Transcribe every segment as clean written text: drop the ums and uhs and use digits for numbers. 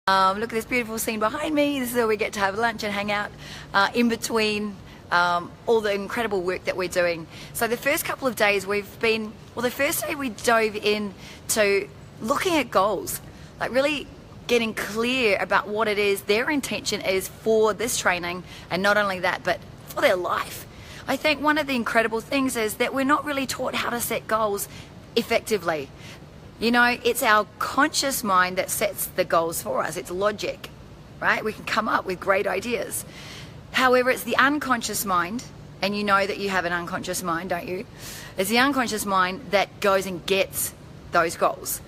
Look at this beautiful scene behind me. This is where we get to have lunch and hang out in between all the incredible work that we're doing. So the first couple of days the first day we dove in to looking at goals, like really getting clear about what it is their intention is for this training, and not only that, but for their life. I think one of the incredible things is that we're not really taught how to set goals effectively. You know, it's our conscious mind that sets the goals for us. It's logic, right? We can come up with great ideas. However, it's the unconscious mind, and you know that you have an unconscious mind, don't you? It's the unconscious mind that goes and gets those goals.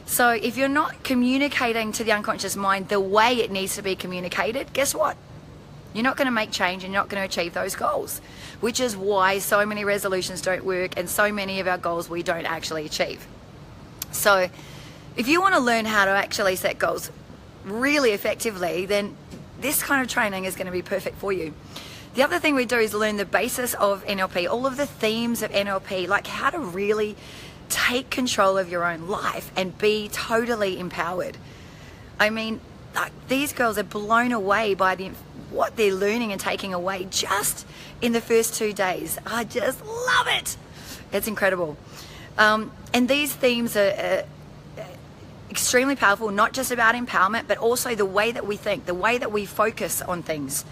So if you're not communicating to the unconscious mind the way it needs to be communicated, guess what? You're not going to make change and you're not going to achieve those goals, which is why so many resolutions don't work and so many of our goals we don't actually achieve. So if you want to learn how to actually set goals really effectively, then this kind of training is going to be perfect for you. The other thing we do is learn the basis of NLP, all of the themes of NLP, like how to really take control of your own life and be totally empowered. I mean, like, these girls are blown away by what they're learning and taking away just in the first 2 days. I just love it. It's incredible. And these themes are extremely powerful, not just about empowerment, but also the way that we think, the way that we focus on things.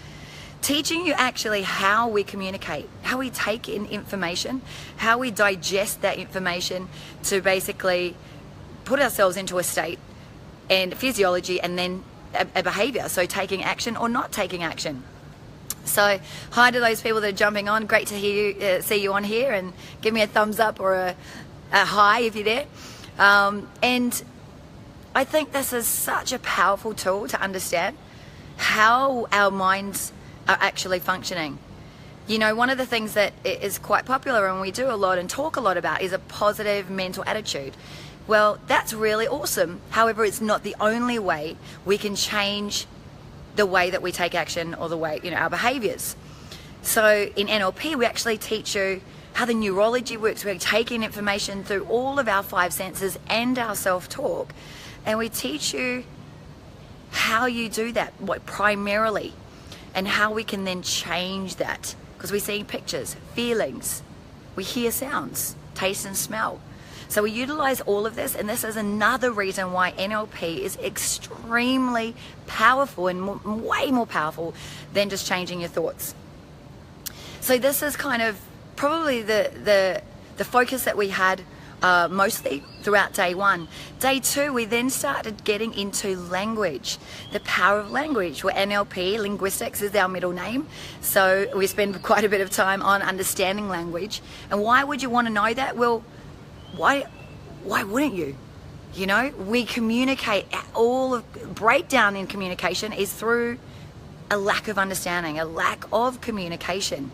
Teaching you actually how we communicate, how we take in information, how we digest that information to basically put ourselves into a state and physiology and then a behavior. So taking action or not taking action. So hi to those people that are jumping on. Great to see you on here, and give me a thumbs up or a hi if you're there. And I think this is such a powerful tool to understand how our minds are actually functioning. You know, one of the things that is quite popular and we do a lot and talk a lot about is a positive mental attitude. Well, that's really awesome. However, it's not the only way we can change the way that we take action or the way, our behaviors. So in NLP, we actually teach you how the neurology works. We're taking information through all of our 5 senses and our self-talk, and we teach you how you do that, what primarily, and how we can then change that, because we see pictures, feelings, we hear sounds, taste and smell. So we utilize all of this, and this is another reason why NLP is extremely powerful and way more powerful than just changing your thoughts. So this is kind of probably the focus that we had mostly throughout day 1. Day 2, we then started getting into language, the power of language, where NLP, linguistics, is our middle name. So we spend quite a bit of time on understanding language. And why would you want to know that? Well, why wouldn't you? You know, we communicate, breakdown in communication is through a lack of understanding, a lack of communication.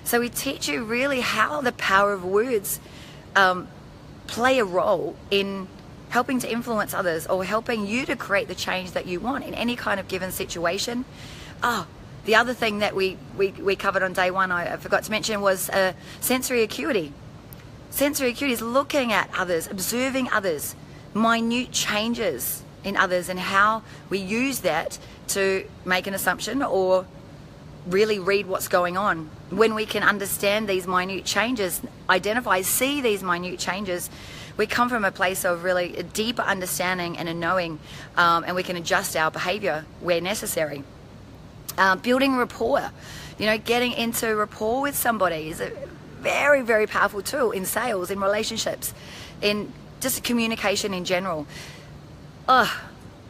So we teach you really how the power of words play a role in helping to influence others or helping you to create the change that you want in any kind of given situation. The other thing that we covered on day 1, I forgot to mention, was sensory acuity. Sensory acuity is looking at others, observing others, minute changes in others, and how we use that to make an assumption or really read what's going on. When we can understand these minute changes, see these minute changes, we come from a place of really a deeper understanding and a knowing, and we can adjust our behavior where necessary. Building rapport, getting into rapport with somebody is a very, very powerful tool in sales, in relationships, in just communication in general.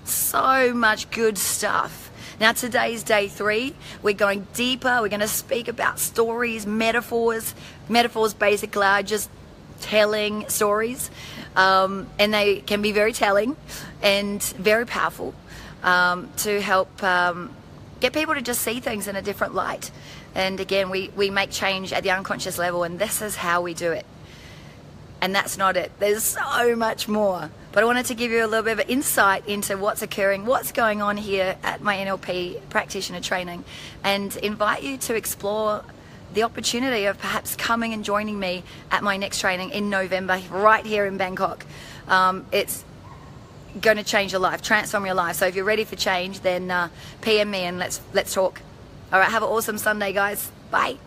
So much good stuff. Now today's day 3, we're going deeper. We're going to speak about stories, metaphors. Metaphors basically are just telling stories, and they can be very telling and very powerful to help get people to just see things in a different light. And again, we make change at the unconscious level, and this is how we do it. And that's not it. There's so much more. But I wanted to give you a little bit of an insight into what's occurring, what's going on here at my NLP practitioner training, and invite you to explore the opportunity of perhaps coming and joining me at my next training in November right here in Bangkok. It's going to change your life, transform your life. So if you're ready for change, then PM me and let's talk. All right, have an awesome Sunday, guys. Bye.